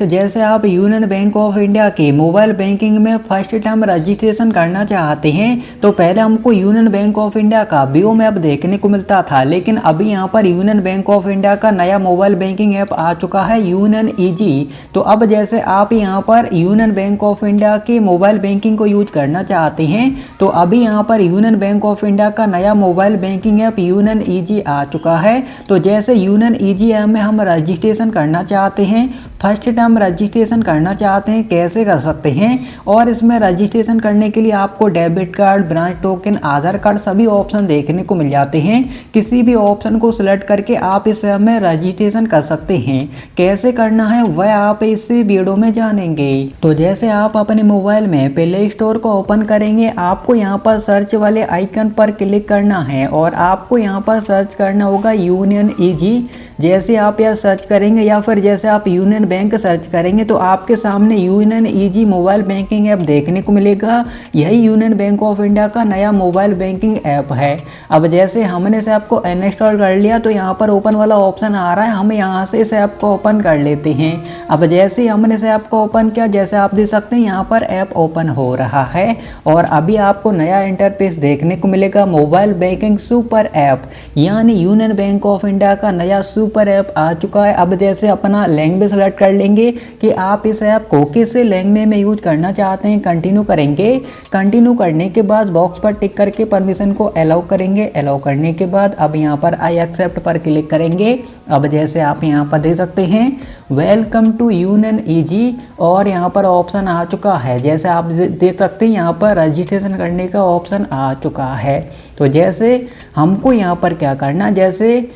जैसे आप union bank of India के मोबाइल बैंकिंग में फर्स्ट टाइम रजिस्ट्रेशन करना चाहते हैं तो पहले हमको यूनियन बैंक ऑफ इंडिया का बीओ मैप देखने को मिलता था, लेकिन अभी यहाँ पर यूनियन बैंक ऑफ इंडिया का नया मोबाइल बैंकिंग ऐप आ चुका है यूनियन ईजी। तो अब जैसे आप यहाँ पर यूनियन बैंक ऑफ इंडिया के मोबाइल बैंकिंग को यूज करना चाहते हैं तो अभी यहाँ पर यूनियन बैंक ऑफ इंडिया का नया mobile banking app Union easy आ चुका है। तो जैसे यूनियन ईजी ऐप में हम रजिस्ट्रेशन करना चाहते हैं, फर्स्ट टाइम रजिस्ट्रेशन करना चाहते हैं, कैसे कर सकते हैं। और इसमें रजिस्ट्रेशन करने के लिए आपको डेबिट कार्ड, ब्रांच टोकन, आधार कार्ड सभी ऑप्शन देखने को मिल जाते हैं। किसी भी ऑप्शन को सिलेक्ट करके आप इस ऐप में रजिस्ट्रेशन कर सकते हैं। कैसे करना है वह आप इस वीडियो में जानेंगे। तो जैसे आप अपने मोबाइल में प्ले स्टोर को ओपन करेंगे, आपको यहाँ पर सर्च वाले आइकन पर क्लिक करना है और आपको यहाँ पर सर्च करना होगा यूनियन ईजी। जैसे आप यह सर्च करेंगे या फिर जैसे आप यूनियन बैंक सर्च करेंगे तो आपके सामने union easy mobile banking app देखने को मिलेगा। यही यूनियन बैंक ऑफ इंडिया का नया मोबाइल बैंकिंग ऐप है। अब जैसे हमने इस ऐप को इंस्टॉल कर लिया तो यहाँ पर ओपन वाला ऑप्शन आ रहा है, हम यहाँ से इस ऐप को ओपन कर लेते हैं। अब जैसे ही हमने इस ऐप को ओपन किया, जैसे आप देख सकते हैं यहाँ पर ऐप ओपन हो रहा है और अभी आपको नया इंटरफेस देखने को मिलेगा। मोबाइल बैंकिंग सुपर ऐप यानी यूनियन बैंक ऑफ इंडिया का नया सुपर ऐप आ चुका है। अब जैसे अपना लैंग्वेज सेलेक्ट कर लेंगे कि आप इस ऐप को किस लैंग्वेज में यूज करना चाहते हैं, कंटिन्यू करेंगे। कंटिन्यू करने के बाद बॉक्स पर टिक करके परमिशन को अलाउ करेंगे। अलाउ करने के बाद अब यहाँ पर आई एक्सेप्ट पर क्लिक करेंगे। अब जैसे आप यहाँ पर देख सकते हैं वेलकम टू यूनियन ईजी और यहाँ पर ऑप्शन आ चुका है। जैसे आप देख सकते हैं यहाँ पर रजिस्ट्रेशन करने का ऑप्शन आ चुका है। तो जैसे हमको यहाँ पर क्या करना, जैसे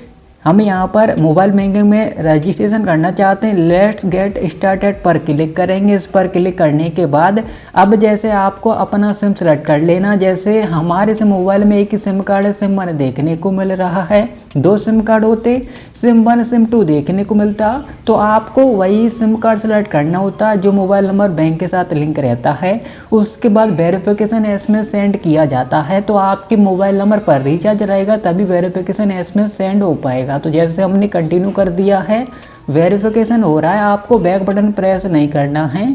हम यहाँ पर मोबाइल बैंकिंग में रजिस्ट्रेशन करना चाहते हैं, लेट्स गेट स्टार्टेड पर क्लिक करेंगे। इस पर क्लिक करने के बाद अब जैसे आपको अपना सिम सेलेक्ट कर लेना। जैसे हमारे से मोबाइल में एक ही सिम कार्ड है, सिम 1 देखने को मिल रहा है। 2 सिम कार्ड होते, सिम 1 सिम 2 देखने को मिलता, तो आपको वही सिम कार्ड सेलेक्ट करना होता है जो मोबाइल नंबर बैंक के साथ लिंक रहता है। उसके बाद वेरिफिकेशन एसएमएस सेंड किया जाता है, तो आपके मोबाइल नंबर पर रिचार्ज रहेगा तभी वेरिफिकेशन एसएमएस सेंड हो पाएगा। तो जैसे हमने कंटिन्यू कर दिया है, वेरिफिकेशन हो रहा है, आपको बैक बटन प्रेस नहीं करना है,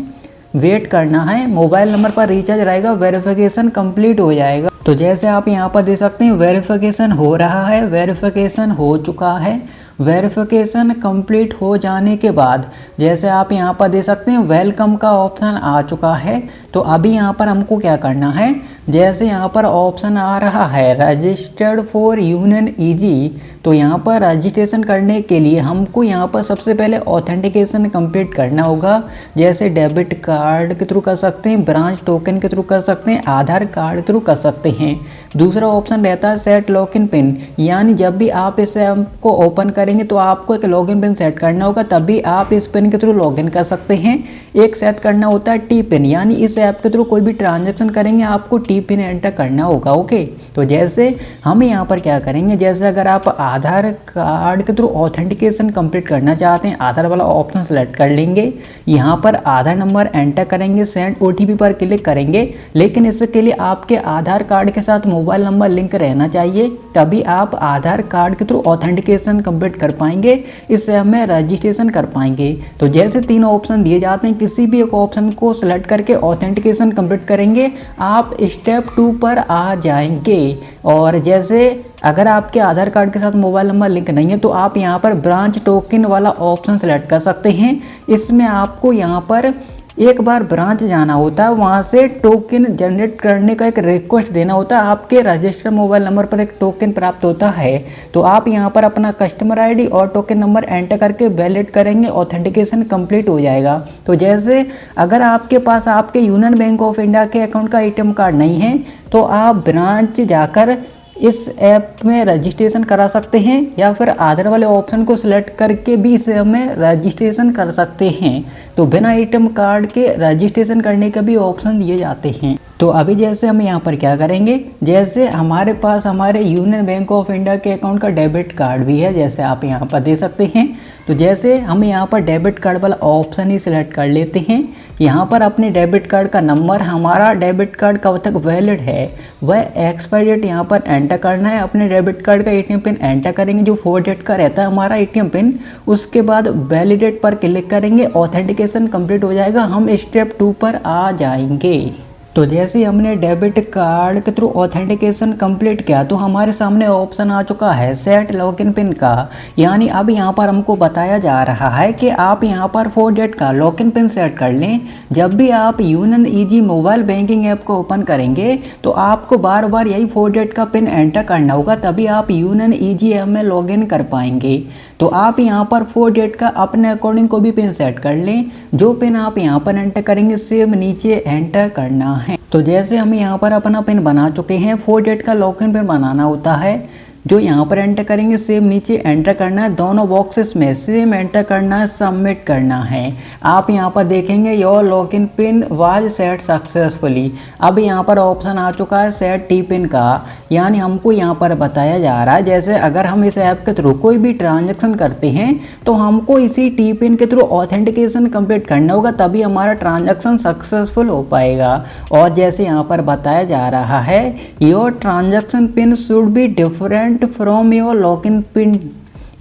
वेट करना है। मोबाइल नंबर पर रिचार्ज रहेगा, वेरिफिकेशन कंप्लीट हो जाएगा। तो जैसे आप यहाँ पर देख सकते हैं वेरिफिकेशन हो रहा है, वेरिफिकेशन हो चुका है। वेरिफिकेशन कंप्लीट हो जाने के बाद जैसे आप यहाँ पर देख सकते हैं वेलकम का ऑप्शन आ चुका है। तो अभी यहाँ पर हमको क्या करना है, जैसे यहाँ पर ऑप्शन आ रहा है रजिस्टर्ड फॉर यूनियन ईजी, तो यहाँ पर रजिस्ट्रेशन करने के लिए हमको यहाँ पर सबसे पहले ऑथेंटिकेशन कंप्लीट करना होगा। जैसे डेबिट कार्ड के थ्रू कर सकते हैं, ब्रांच टोकन के थ्रू कर सकते हैं, आधार कार्ड के थ्रू कर सकते हैं। दूसरा ऑप्शन रहता है सेट लॉगिन पिन, यानी जब भी आप इस ऐप को ओपन करेंगे तो आपको एक लॉगिन पिन सेट करना होगा, तभी आप इस पिन के थ्रू लॉगिन कर सकते हैं। एक सेट करना होता है टी पिन, यानी इस ऐप के थ्रू कोई भी ट्रांजैक्शन करेंगे आपको टी पिन एंटर करना होगा। ओके, तो जैसे हम यहाँ पर क्या करेंगे, जैसे अगर आप आधार कार्ड के थ्रू ऑथेंटिकेशन कंप्लीट करना चाहते हैं, आधार वाला ऑप्शन सेलेक्ट कर लेंगे। यहाँ पर आधार नंबर एंटर करेंगे, सेंड ओटीपी पर क्लिक करेंगे। लेकिन इसके लिए आपके आधार कार्ड के साथ मोबाइल नंबर लिंक रहना चाहिए, तभी आप आधार कार्ड के थ्रू ऑथेंटिकेशन कंप्लीट कर पाएंगे, इस ऐप में रजिस्ट्रेशन कर पाएंगे। तो जैसे 3 ऑप्शन दिए जाते हैं, किसी भी एक ऑप्शन को सिलेक्ट करके ऑथेंटिकेशन कंप्लीट करेंगे, आप स्टेप 2 पर आ जाएंगे। और जैसे अगर आपके आधार कार्ड के साथ मोबाइल नंबर लिंक नहीं है तो आप यहाँ पर ब्रांच टोकन वाला ऑप्शन सेलेक्ट कर सकते हैं। इसमें आपको यहाँ पर एक बार ब्रांच जाना होता है, वहाँ से टोकन जनरेट करने का एक रिक्वेस्ट देना होता है। आपके रजिस्टर्ड मोबाइल नंबर पर एक टोकन प्राप्त होता है, तो आप यहाँ पर अपना कस्टमर आईडी और टोकन नंबर एंटर करके वैलिड करेंगे, ऑथेंटिकेशन कंप्लीट हो जाएगा। तो जैसे अगर आपके पास आपके यूनियन बैंक ऑफ इंडिया के अकाउंट का एटीएम कार्ड नहीं है तो आप ब्रांच जाकर इस ऐप में रजिस्ट्रेशन करा सकते हैं, या फिर आधार वाले ऑप्शन को सिलेक्ट करके भी इस ऐप में रजिस्ट्रेशन कर सकते हैं। तो बिना एटीएम कार्ड के रजिस्ट्रेशन करने का भी ऑप्शन दिए जाते हैं। तो अभी जैसे हम यहाँ पर क्या करेंगे, जैसे हमारे पास हमारे यूनियन बैंक ऑफ इंडिया के अकाउंट का डेबिट कार्ड भी है, जैसे आप यहाँ पर दे सकते हैं। तो जैसे हम यहाँ पर डेबिट कार्ड वाला ऑप्शन ही सिलेक्ट कर लेते हैं। यहाँ पर अपने डेबिट कार्ड का नंबर, हमारा डेबिट कार्ड कब तक वैलिड है, वह एक्सपायरी डेट यहाँ पर एंटर करना है। अपने डेबिट कार्ड का एटीएम पिन एंटर करेंगे जो 4 डिजिट का रहता है हमारा एटीएम पिन। उसके बाद वैलिडेट पर क्लिक करेंगे, ऑथेंटिकेशन कंप्लीट हो जाएगा, हम स्टेप 2 पर आ जाएंगे। तो जैसे ही हमने डेबिट कार्ड के थ्रू ऑथेंटिकेशन कंप्लीट किया तो हमारे सामने ऑप्शन आ चुका है सेट लॉगिन पिन का। यानी अब यहाँ पर हमको बताया जा रहा है कि आप यहाँ पर 4 डिजिट का लॉगिन पिन सेट कर लें। जब भी आप union easy mobile banking app को ओपन करेंगे तो आपको बार बार यही 4 डिजिट का पिन एंटर करना होगा, तभी आप यूनियन ईजी ऐप में लॉगिन कर पाएंगे। तो आप यहाँ पर 4 डिजिट का अपने अकॉर्डिंग को भी पिन सेट कर लें। जो पिन आप यहाँ पर एंटर करेंगे सेम नीचे एंटर करना है। तो जैसे हम यहाँ पर अपना पिन बना चुके हैं, 4 डिजिट का लॉगिन पिन बनाना होता है। जो यहाँ पर एंटर करेंगे सेम नीचे एंटर करना है, दोनों बॉक्सेस में सेम एंटर करना है, सबमिट करना है। आप यहाँ पर देखेंगे your login pin was set successfully. अब यहाँ पर ऑप्शन आ चुका है सेट टी पिन का। यानी हमको यहाँ पर बताया जा रहा है जैसे अगर हम इस ऐप के थ्रू कोई भी ट्रांजेक्शन करते हैं तो हमको इसी टी पिन के थ्रू ऑथेंटिकेशन कंप्लीट करना होगा, तभी हमारा ट्रांजेक्शन सक्सेसफुल हो पाएगा। और जैसे यहाँ पर बताया जा रहा है your transaction pin should be different from your login pin.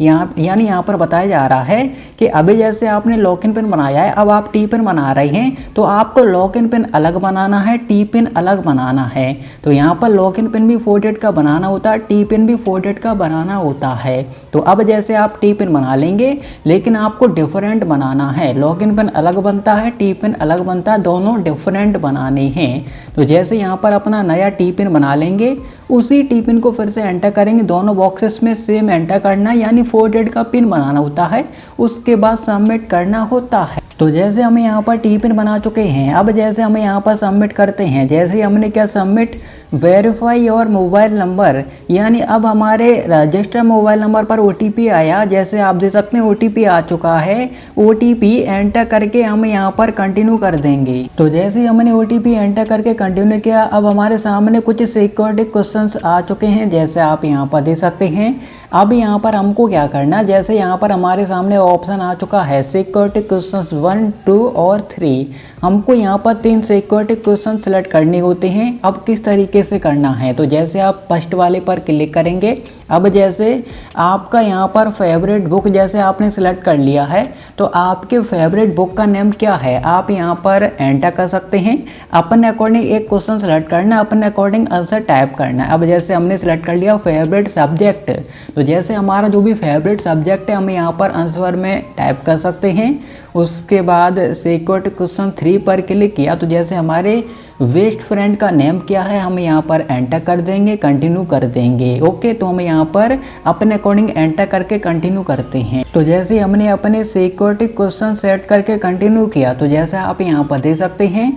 यानी यहाँ पर बताया जा रहा है कि अभी जैसे आपने लॉगिन पिन बनाया है, अब आप टी पिन बना रहे हैं तो आपको लॉगिन पिन अलग बनाना है, टी पिन अलग बनाना है। तो यहाँ पर लॉगिन पिन भी 4 डिजिट का बनाना होता है, टी पिन भी 4 डिजिट का बनाना होता है। तो अब जैसे आप टी पिन बना लेंगे लेकिन आपको डिफरेंट बनाना है, लॉगिन पिन अलग बनता है, टी पिन अलग बनता है, दोनों डिफरेंट बनाने हैं। तो जैसे यहाँ पर अपना नया टी पिन बना लेंगे, उसी टी पिन को फिर से एंटर करेंगे, दोनों बॉक्सेस में सेम एंटर करना है, यानी 4 डिजिट का पिन बनाना होता है, उसके बाद सबमिट करना होता है। तो जैसे हम यहाँ पर टी पिन बना चुके हैं, अब जैसे हम यहाँ पर सबमिट करते हैं, जैसे हमने क्या submit verify your mobile number, यानी अब हमारे रजिस्टर मोबाइल नंबर पर OTP आया। जैसे आप देख सकते हैं OTP आ चुका है, OTP एंटर करके हम यहाँ पर कंटिन्यू कर देंगे। तो जैसे हमने OTP एंटर करके कंटिन्यू किया, अब हमारे सामने कुछ सिक्योरिटी क्वेश्चंस आ चुके हैं, जैसे आप यहाँ पर देख सकते हैं। अब यहाँ पर हमको क्या करना, जैसे यहाँ पर हमारे सामने ऑप्शन आ चुका है सिक्योरिटी क्वेश्चंस 1, 2 और 3। हमको यहाँ पर 3 सिक्योरिटी क्वेश्चन सेलेक्ट करने होते हैं। अब किस तरीके से करना है, तो जैसे आप फर्स्ट वाले पर क्लिक करेंगे। अब जैसे आपका यहाँ पर फेवरेट बुक जैसे आपने सेलेक्ट कर लिया है, तो आपके फेवरेट बुक का नेम क्या है आप यहाँ पर एंटर कर सकते हैं। अपने अकॉर्डिंग एक क्वेश्चन सेलेक्ट करना है, अपने अकॉर्डिंग आंसर टाइप करना है। अब जैसे हमने सेलेक्ट कर लिया फेवरेट सब्जेक्ट, तो जैसे हमारा जो भी फेवरेट सब्जेक्ट है हम यहाँ पर आंसर में टाइप कर सकते हैं। उसके बाद सिक्योरिटी क्वेश्चन 3 पर क्लिक किया, तो जैसे हमारे बेस्ट फ्रेंड का नेम क्या है हम यहाँ पर एंटर कर देंगे, कंटिन्यू कर देंगे। ओके, तो हम यहाँ पर अपने अकॉर्डिंग एंटर करके कंटिन्यू करते हैं। तो जैसे हमने अपने सिक्योरिटी क्वेश्चन सेट करके कंटिन्यू किया, तो जैसे आप यहाँ पर देख सकते हैं,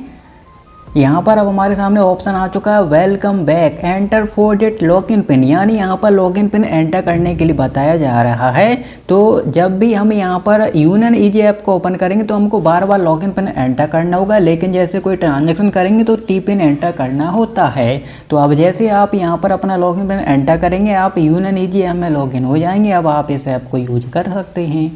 यहाँ पर अब हमारे सामने ऑप्शन आ चुका है welcome back, enter 4 digit login pin, यानी यहाँ पर लॉगिन पिन एंटर करने के लिए बताया जा रहा है। तो जब भी हम यहाँ पर यूनियन ईजी ऐप को ओपन करेंगे तो हमको बार बार लॉगिन पिन एंटर करना होगा, लेकिन जैसे कोई ट्रांजेक्शन करेंगे तो टी पिन एंटर करना होता है। तो अब जैसे आप यहाँ पर अपना लॉगिन पिन एंटर करेंगे, आप यूनियन ईजी ऐप में लॉगिन हो जाएंगे। अब आप इस ऐप को यूज कर सकते हैं।